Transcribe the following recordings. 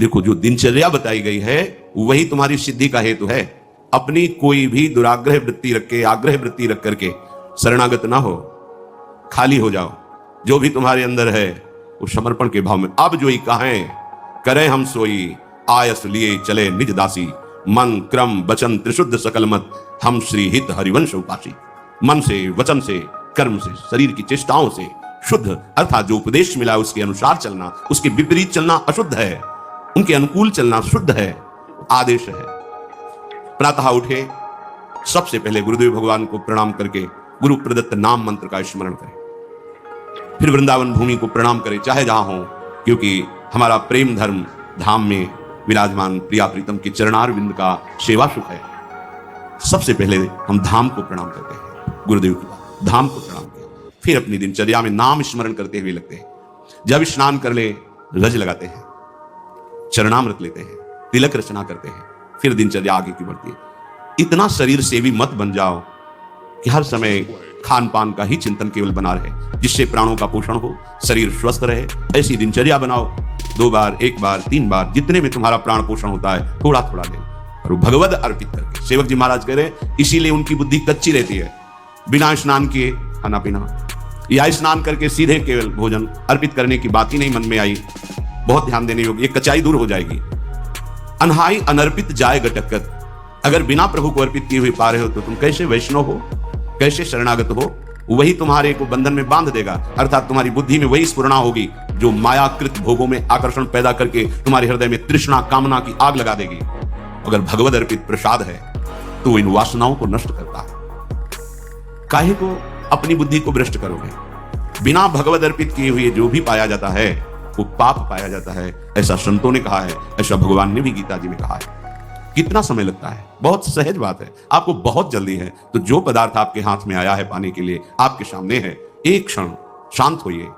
देखो, जो दिनचर्या बताई गई है वही तुम्हारी सिद्धि का हेतु है। अपनी कोई भी दुराग्रह वृत्ति रख के, आग्रह वृत्ति रख करके शरणागत ना हो, खाली हो जाओ। जो भी तुम्हारे अंदर है वो समर्पण के भाव में। अब जो ही कहें करें हम सोई, आयस लिए चले निज दासी, मन क्रम वचन त्रिशुद्ध सकल मत, हम श्री हित हरिवंश उपासी। मन से, वचन से, कर्म से, शरीर की चेष्टाओं से शुद्ध, अर्थात जो उपदेश मिला उसके अनुसार चलना, उसके विपरीत चलना अशुद्ध है, उनके अनुकूल चलना शुद्ध है, आदेश है। प्रातः उठे, सबसे पहले गुरुदेव भगवान को प्रणाम करके गुरु प्रदत्त नाम मंत्र का स्मरण करें। फिर वृंदावन भूमि को प्रणाम करें, चाहे जहां हो, क्योंकि हमारा प्रेम धर्म धाम में विराजमान प्रिया प्रीतम के चरणारविंद का सेवा सुख है। सबसे पहले हम धाम को प्रणाम करते हैं, गुरुदेव की बात, धाम को प्रणाम करें। फिर अपनी दिनचर्या में नाम स्मरण करते हुए लगते हैं। जब स्नान कर ले रज लगाते हैं, चरणामृत लेते हैं, तिलक रचना करते हैं, फिर दिनचर्या आगे की बढ़ती है। इतना शरीर सेवी मत बन जाओ कि हर समय खान पान का ही चिंतन केवल बना रहे, जिससे प्राणों का पोषण हो, शरीर स्वस्थ रहे। ऐसी दिनचर्या बनाओ, 2 बार, 1 बार, 3 बार, जितने में तुम्हारा प्राण पोषण होता है थोड़ा थोड़ा ले, और भगवद अर्पित करके। सेवक जी महाराज कह रहे, इसीलिए उनकी बुद्धि कच्ची रहती है। बिना स्नान किए खाना पीना, या स्नान करके सीधे केवल भोजन अर्पित करने की बात ही नहीं मन में आई, बहुत ध्यान देने योग्य, ये कचाई दूर हो जाएगी। अनहाई अनर्पित जाए गटकत, अगर बिना प्रभु को अर्पित किए हुए पा रहे हो तो तुम कैसे वैष्णव हो, कैसे शरणागत हो? वही तुम्हारे को बंधन में बांध देगा, अर्थात तुम्हारी बुद्धि में वही स्फुरणा होगी जो मायाकृत भोगों में आकर्षण पैदा करके तुम्हारे हृदय में तृष्णा कामना की आग लगा देगी। अगर भगवद अर्पित प्रसाद है तो इन वासनाओं को नष्ट करता है। काहे को अपनी बुद्धि को भ्रष्ट करोगे? बिना भगवद अर्पित किए हुए जो भी पाया जाता है वो पाप पाया जाता है, ऐसा संतों ने कहा है, ऐसा भगवान ने भी गीता जी में कहा है। कितना समय लगता है? बहुत सहज बात है, आपको बहुत जल्दी है। तो जो पदार्थ आपके हाथ में आया है पाने के लिए, आपके सामने है, एक क्षण शांत होइए,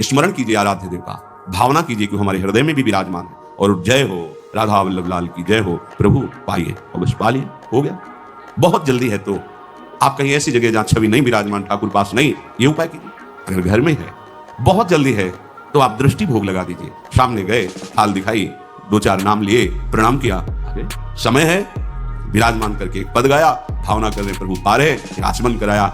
स्मरण कीजिए आराध्य देव का, भावना कीजिए कि हमारे हृदय में भी विराजमान है। और जय हो राधा वल्लभ लाल की जय हो, प्रभु पाइए और बस पा लिए, हो गया। बहुत जल्दी है तो आप कहीं ऐसी जगह जहां छवि नहीं विराजमान, ठाकुर पास नहीं, ये उपाय कीजिए। अगर घर में है, बहुत जल्दी है तो आप दृष्टि भोग लगा दीजिए। सामने गए, थाल दिखाई, 2-4 नाम लिए, प्रणाम किया, समय है विराजमान करके एक पद गाया, भावना कर रहे प्रभु पा रहे, आचमन कराया।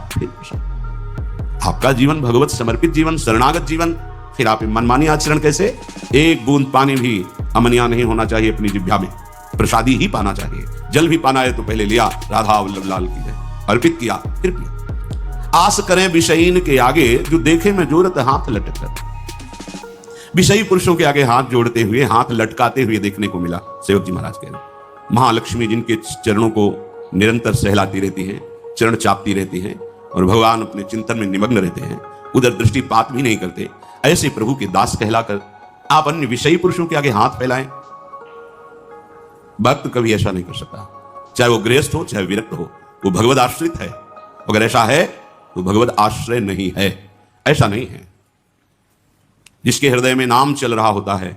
आपका जीवन भगवत समर्पित जीवन, शरणागत जीवन। फिर आप मनमानी आचरण कैसे? एक बूंद पानी भी अमनिया नहीं होना चाहिए अपनी जिह्वा में, प्रसादी ही पाना चाहिए। जल भी पाना है तो पहले लिया, राधा वल्लभ लाल की जय, अर्पित किया, फिर पिया। आस करें विषयीन के आगे, जो देखे में जोरत हाथ लटकत। विषयी पुरुषों के आगे हाथ जोड़ते हुए, हाथ लटकाते हुए देखने को मिला। सेवक जी महाराज कह रहे, महालक्ष्मी जिनके चरणों को निरंतर सहलाती रहती हैं, चरण चापती रहती हैं, और भगवान अपने चिंतन में निमग्न रहते हैं, उधर दृष्टिपात भी नहीं करते, ऐसे प्रभु के दास कहलाकर आप अन्य विषयी पुरुषों के आगे हाथ फैलाएं। भक्त कभी ऐसा नहीं कर सकता, चाहे वो गृहस्थ हो चाहे विरक्त हो, वो भगवद आश्रित है। अगर ऐसा है तो भगवद आश्रय नहीं है, ऐसा नहीं है। जिसके हृदय में नाम चल रहा होता है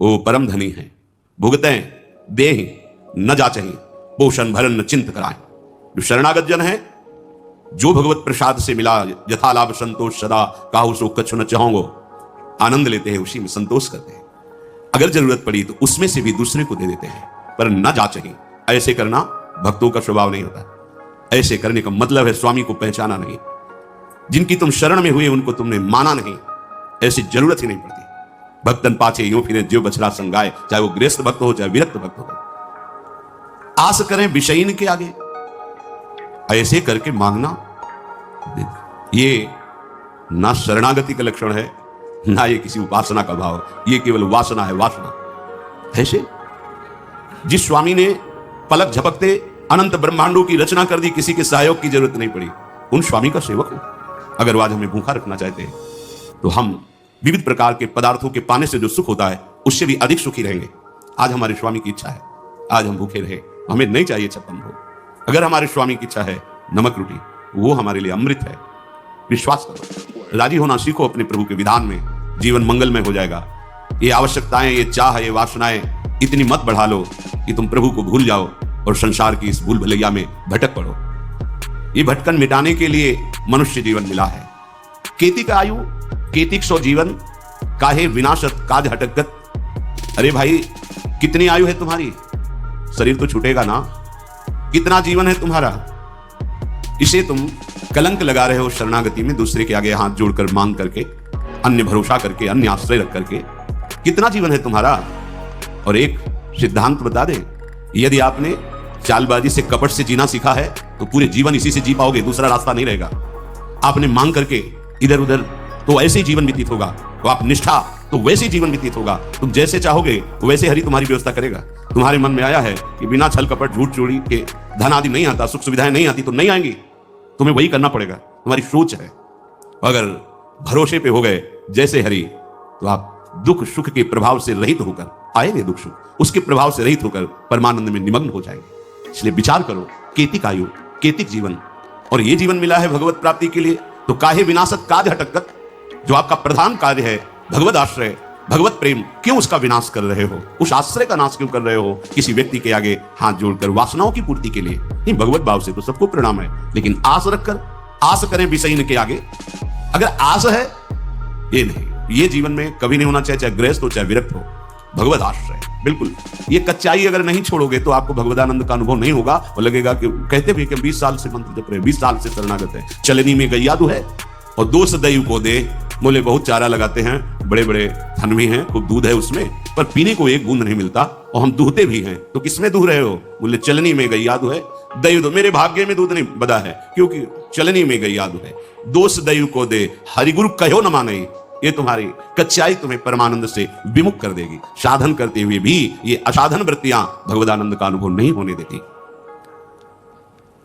वो परम धनी है। भुगतें देहि न जाचहि, पोषण भरन न चिंत कराएं। जो शरणागत जन है, जो भगवत प्रसाद से मिला, यथा लाभ संतोष सदा, काहू सो कछु न चाहोगो, आनंद लेते हैं, उसी में संतोष करते हैं। अगर जरूरत पड़ी तो उसमें से भी दूसरे को दे देते हैं, पर न जाचहि। ऐसे करना भक्तों का स्वभाव नहीं होता। ऐसे करने का मतलब है स्वामी को पहचाना नहीं। जिनकी तुम शरण में हुए उनको तुमने माना नहीं, ऐसी जरूरत ही नहीं पड़ती। भक्तन पाछे यूं फिरे जो बछड़ा संगाए, चाहे वो गृहस्थ भक्त हो चाहे विरक्त भक्त हो। आस करें विषयीन के आगे, ऐसे करके मांगना, ये ना शरणागति का लक्षण है, ना ये किसी उपासना का भाव, ये केवल वासना है, वासना। ऐसे जिस स्वामी ने पलक झपकते अनंत ब्रह्मांडों की रचना कर दी, किसी के सहयोग की जरूरत नहीं पड़ी, उन स्वामी का सेवक हो। अगर वो आज हमें भूखा रखना चाहते हैं तो हम विविध प्रकार के पदार्थों के पाने से जो सुख होता है उससे भी अधिक सुखी रहेंगे। आज हमारे स्वामी की इच्छा है, आज हम भूखे रहे, हमें नहीं चाहिए 56 भोग। अगर हमारे स्वामी की इच्छा है नमक रोटी, वो हमारे लिए अमृत है। विश्वास करो, राजी होना सीखो अपने प्रभु के विधान में, जीवन मंगलमय हो जाएगा। ये आवश्यकताएं, ये चाह, ये वासनाएं इतनी मत बढ़ा लो कि तुम प्रभु को भूल जाओ और संसार की इस भूल भलैया में भटक पड़ो। ये भटकन मिटाने के लिए मनुष्य जीवन मिला है। केतिक आयु केतिक सो जीवन, काहे विनाशत काज हटकत। अरे भाई, कितनी आयु है तुम्हारी? शरीर तो छूटेगा ना। कितना जीवन है तुम्हारा? इसे तुम कलंक लगा रहे हो शरणागति में, दूसरे के आगे हाथ जोड़कर मांग करके, अन्य भरोसा करके, अन्य आश्रय रख करके। कितना जीवन है तुम्हारा? और एक सिद्धांत बता दे, यदि आपने चालबाजी से, कपट से जीना सीखा है तो पूरे जीवन इसी से जी पाओगे, दूसरा रास्ता नहीं रहेगा। आपने मांग करके इधर उधर तो ऐसे ही जीवन व्यतीत होगा, तो आप निष्ठा तो वैसे ही जीवन व्यतीत होगा। तुम जैसे चाहोगे वैसे हरि तुम्हारी व्यवस्था करेगा। तुम्हारे मन में आया है कि बिना छल कपट झूठ चोरी के धन आदि नहीं आता, सुख सुविधाएं नहीं आती, तो नहीं आएंगी, तुम्हें वही करना पड़ेगा। तुम्हारी सोच है। अगर भरोसे पे हो गए जैसे हरि, तो आप दुख सुख के प्रभाव से रहित होकर आएंगे, दुख सुख उसके प्रभाव से रहित होकर परमानंद में निमग्न हो जाएंगे। इसलिए विचार करो, केतिक आयु, केतिक जीवन, और ये जीवन मिला है भगवत प्राप्ति के लिए, तो काहे विनाशक कार्य हटकत, जो आपका प्रधान कार्य है भगवत आश्रय, भगवत प्रेम, क्यों उसका विनाश कर रहे हो? उस आश्रय का नाश क्यों कर रहे हो किसी व्यक्ति के आगे हाथ जोड़कर वासनाओं की पूर्ति के लिए? नहीं, भगवत भाव से तो सबको प्रणाम है, लेकिन आस रखकर, आस करें विषयीन के आगे। अगर आस है, ये नहीं, ये जीवन में कभी नहीं होना चाहिए, चाहे गृहस्थ हो चाहे विरक्त हो। भगवत आश्रय बिल्कुल, ये कच्चाई अगर नहीं छोड़ोगे तो आपको भगवदानंद का अनुभव नहीं होगा। और लगेगा कि कहते भी कि 20 साल से मंत्र जप रहे, 20 साल से शरणागत है, चलनी में गैयादू है और दोष दयु को दे। बोले बहुत चारा लगाते हैं, बड़े बड़े धन भी हैं, खूब दूध है उसमें, पर पीने को एक बूंद नहीं मिलता, और हम दूहते भी हैं, तो किसमें दूह रहे हो? बोले चलनी में गैयादू है, दयु दो, मेरे भाग्य में दूध नहीं बदा है, क्योंकि चलनी में गैयादू है। दोष दयु को दे, हरिगुरु कहो न माने। ये तुम्हारी कच्चाई तुम्हें परमानंद से विमुख कर देगी। साधन करते हुए भी ये असाधन वृत्तियां भगवदानंद का अनुभव नहीं होने देती।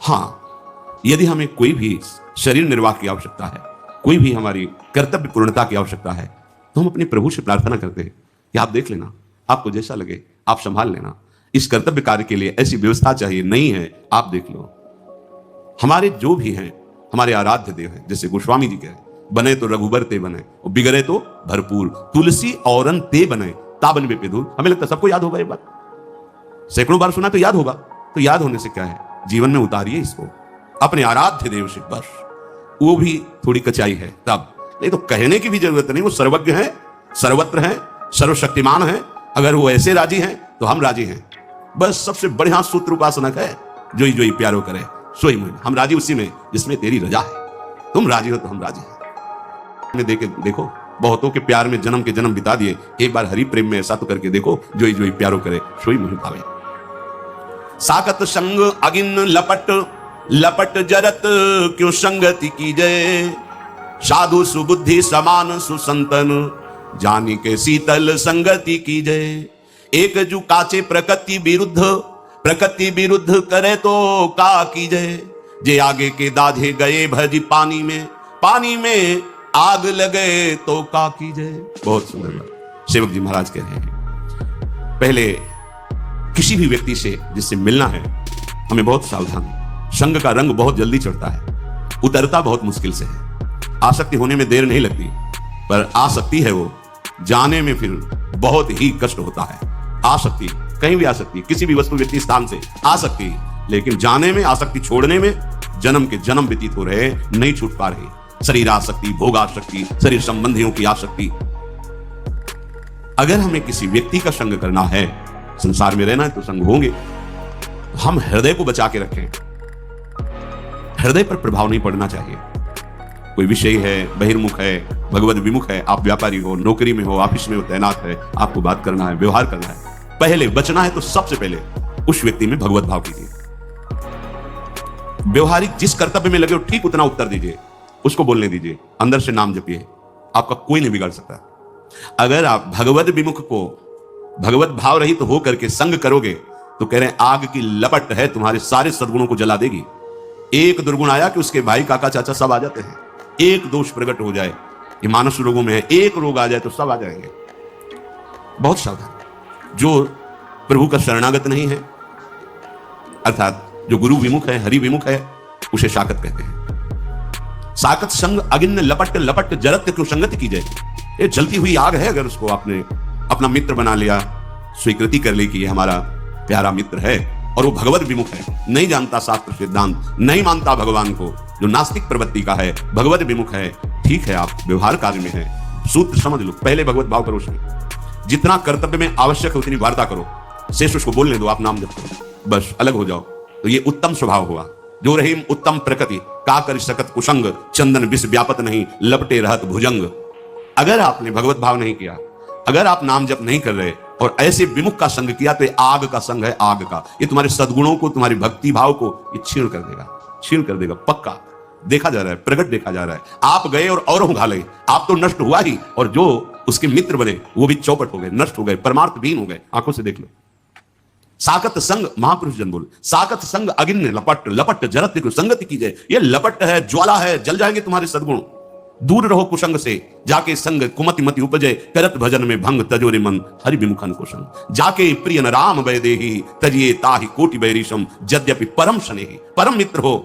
हाँ, यदि हमें कोई भी शरीर निर्वाह की आवश्यकता है, कोई भी हमारी कर्तव्य पूर्णता की आवश्यकता है, तो हम अपने प्रभु से प्रार्थना करते हैं कि आप देख लेना, आपको जैसा लगे आप संभाल लेना, इस कर्तव्य कार्य के लिए ऐसी व्यवस्था चाहिए, नहीं है आप देख लो। हमारे जो भी हैं, हमारे आराध्य देव हैं, जैसे गोस्वामी जी कहे, बने तो रघुबर ते बने और बिगड़े तो भरपूर, तुलसी औरन ते बने ताबन बे पे दूर। हमें लगता है सबको याद होगा ये बात, सैकड़ों बार सुना तो याद होगा। तो याद होने से क्या है, जीवन में उतारिए इसको, अपने आराध्य देव से बस। वो भी थोड़ी कचाई है तब, नहीं तो कहने की भी जरूरत नहीं। वो सर्वज्ञ है, सर्वत्र है, सर्वशक्तिमान है। अगर वो ऐसे राजी हैं तो हम राजी हैं। बस सबसे बढ़िया सूत्र उपासनक है, जोई जोई प्यारो करे सोई मुझे। हम राजी उसी में जिसमें तेरी रजा है। तुम राजी हो तो हम राजी हैं। देखे देखो, बहुतों के प्यार में जन्म के जन्म बिता दिए, एक बार हरि प्रेम में ऐसा तो करके देखो, जोई जोई प्यारो करे सोई मुझे भावे। साकत संग अगिन लपट, लपट जरत क्यों संगति की जय। साधु सुबुद्धि समान सुसंतन, जानी के शीतल संगति की जय। एक जू काचे प्रकृति विरुद्ध, प्रकृति विरुद्ध करे तो का की जय। जे आगे के दाझे गए भज पानी में, पानी में आग लगे तो का की जय। बहुत सुंदर बात सेवक जी महाराज कह रहे हैं। पहले किसी भी व्यक्ति से जिससे मिलना है, हमें बहुत सावधान। संग का रंग बहुत जल्दी चढ़ता है, उतरता बहुत मुश्किल से है। आसक्ति होने में देर नहीं लगती, पर आसक्ति है वो जाने में फिर बहुत ही कष्ट होता है। आसक्ति कहीं भी आ सकती है, किसी भी वस्तु व्यक्ति स्थान से आ सकती है, लेकिन जाने में, आसक्ति छोड़ने में जन्म के जन्म व्यतीत हो रहे, नहीं छूट पा रहे। शरीर आसक्ति, भोग आसक्ति, शरीर संबंधियों की आसक्ति। अगर हमें किसी व्यक्ति का संग करना है, संसार में रहना है तो संग होंगे, हम हृदय को बचा के रखें। हृदय पर प्रभाव नहीं पड़ना चाहिए। कोई विषय है, बहिर्मुख है, भगवत विमुख है, आप व्यापारी हो, नौकरी में हो, ऑफिस में हो, तैनात है, आपको बात करना है, व्यवहार करना है, पहले बचना है तो सबसे पहले उस व्यक्ति में भगवत भाव कीजिए। व्यवहारिक जिस कर्तव्य में लगे हो ठीक उतना उत्तर दीजिए, उसको बोलने दीजिए, अंदर से नाम जपिए, आपका कोई नहीं बिगाड़ सकता। अगर आप भगवत विमुख को भगवत भाव रहित तो हो करके संग करोगे तो कह रहे हैं आग की लपट है, तुम्हारे सारे सद्गुणों को जला देगी। एक दुर्गुण आया कि उसके भाई काका चाचा सब आ जाते हैं। एक दोष प्रकट हो जाए, ये मानस रोगों में है, एक रोग आ जाए तो सब आ जाएंगे। बहुत सावधान। जो प्रभु का शरणागत नहीं है, अर्थात जो गुरु विमुख है, हरि विमुख है, उसे शाकत कहते हैं। साकत संग अगिन लपट, लपट जरत क्यों संगति की जाए। ये जलती हुई आग है, अगर उसको आपने अपना मित्र बना लिया, स्वीकृति कर ली कि ये हमारा प्यारा मित्र है, और वो भगवत विमुख है, नहीं जानता शास्त्र सिद्धांत, नहीं मानता भगवान को, जो नास्तिक प्रवृत्ति का है, भगवत विमुख है, ठीक है आप व्यवहार कार्य में है, सूत्र समझ लो, पहले भगवत भाव करो उसमें। जितना कर्तव्य में आवश्यक है उतनी वार्ता करो, शेष उसको बोलने दो, आप नाम जप करो, बस अलग हो जाओ। तो ये उत्तम स्वभाव हुआ। जो रहीम उत्तम प्रकृति का कर सकत कुसंग, चंदन विष व्यापत नहीं लपटे रहत भुजंग। अगर आपने भगवत भाव नहीं किया, अगर आप नाम जप नहीं कर रहे और ऐसे विमुख का संग किया, तो आग का संग है, आग का। ये तुम्हारे सद्गुणों को, तुम्हारी भक्ति भाव को ये छीण कर देगा, छीण कर देगा, पक्का देखा जा रहा है, प्रकट देखा जा रहा है। आप गए और औरों घाले, आप तो नष्ट हुआ ही, और जो उसके मित्र बने वो भी चौपट हो गए, नष्ट हो गए, परमार्थहीन हो गए। आंखों से देख लो। साकत संग, महापुरुष जन बोल, साकत संग अगिन लपट, लपट जरत संगति कीजिए। ये लपट है, ज्वाला है, जल जाएंगे तुम्हारे सद्गुण। दूर रहो कुसंग से, जाके संग कुमति मति उपजे, करत भजन में भंग तजोरे मन हरि विमुखन को संग। जाके प्रिय न राम वैदेही, तजिए ताहि कोटि बैरिशम। यद्यपि परम स्नेही, परम मित्र हो,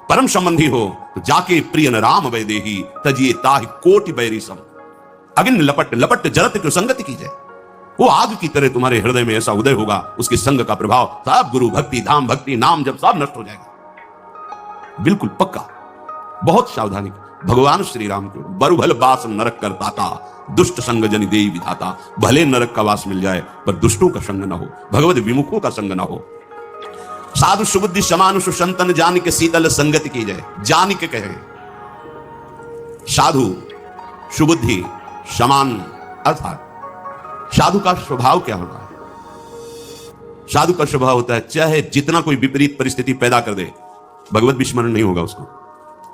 परम संबंधी हो, तो जाके प्रिय न राम वैदेही, तजिए ताहि कोटि बैरिशम। अगिन लपट, लपट जरत संगति कीजिए। वो आग की तरह तुम्हारे हृदय में ऐसा उदय होगा, उसके संग का प्रभाव सब गुरु भक्ति, धाम भक्ति, नाम जब सब नष्ट हो जाएगा, बिल्कुल पक्का। बहुत सावधानी। भगवान श्री राम को बरु भल बास नरक करता था, दुष्ट संग जनि देई विधाता। भले नरक का वास मिल जाए पर दुष्टों का संग न हो, भगवत विमुखों का संग न हो। साधु सुबुद्धि समानुष संतन जान के शीतल संगति की जाए। जान के कहे साधु सुबुद्धि समान, अर्थात साधु का स्वभाव क्या होता है? साधु का स्वभाव होता है चाहे जितना कोई विपरीत परिस्थिति पैदा कर दे, भगवत विस्मरण नहीं होगा उसको।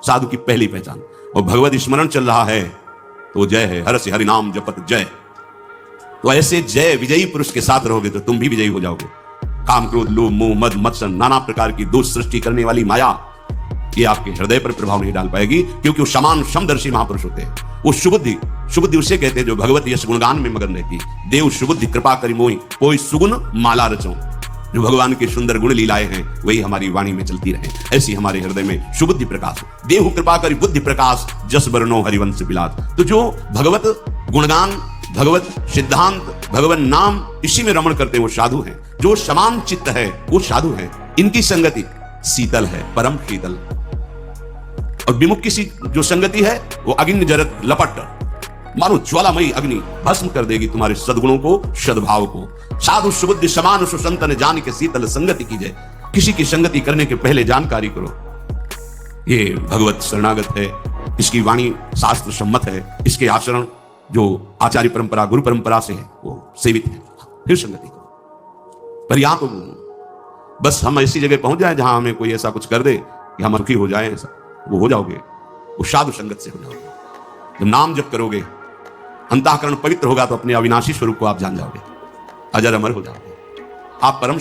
साधु की पहली पहचान। और भगवत स्मरण चल रहा है तो जय है, हर से हरि नाम जपत जय। तो ऐसे जय विजयी पुरुष के साथ रहोगे तो तुम भी विजयी हो जाओगे। काम क्रोध लोभ मोह मद मत्सर नाना प्रकार की दोष सृष्टि करने वाली माया, ये आपके हृदय पर प्रभाव नहीं डाल पाएगी, क्योंकि वो समान समदर्शी महापुरुष होते हैं। वो सुबुद्धि, सुबुद्धि उसे कहते हैं जो भगवत यश गुणगान में मगन रहती। देव सुबुद्धि कृपा करी मोहि, कोई सुगुण माला रचो। जो भगवान के सुंदर गुण लीलाएं हैं वही हमारी वाणी में चलती रहे, ऐसी हमारे हृदय में सुबुद्धि प्रकाश। देहु कृपा करी बुद्धि प्रकाश, जस बरनो हरिवंश बिलास। तो जो भगवत गुणगान, भगवत सिद्धांत, भगवत नाम, इसी में रमण करते हैं वो साधु हैं। जो समान चित्त है वो साधु है। इनकी संगति शीतल है, परम शीतल। और विमुख की जो संगति है वो अग्नि जरत लपट, मानो ज्वालामयी अग्नि भस्म कर देगी तुम्हारे सद्गुणों को, सद्भाव को। साधु सुबुद्धि समान सुसंतन जान के शीतल संगति कीजिए। किसी की संगति करने के पहले जानकारी करो। ये भगवत शरणागत है, इसकी वाणी शास्त्र सम्मत है, इसके आचरण जो आचार्य परंपरा गुरु परंपरा से है वो सेवित है, फिर संगति करो। पर यहां तो बस हम ऐसी जगह पहुंच जाए जहां हमें कोई ऐसा कुछ कर दे कि हम सुखी हो जाए, ऐसा वो हो जाओगे, वो साधु संगत से हो जाओगे। जब नाम जप करोगे, अंतःकरण पवित्र होगा तो अपने अविनाशी स्वरूप को आप जान जाओगे, अजर अमर हो जाओगे। आप परम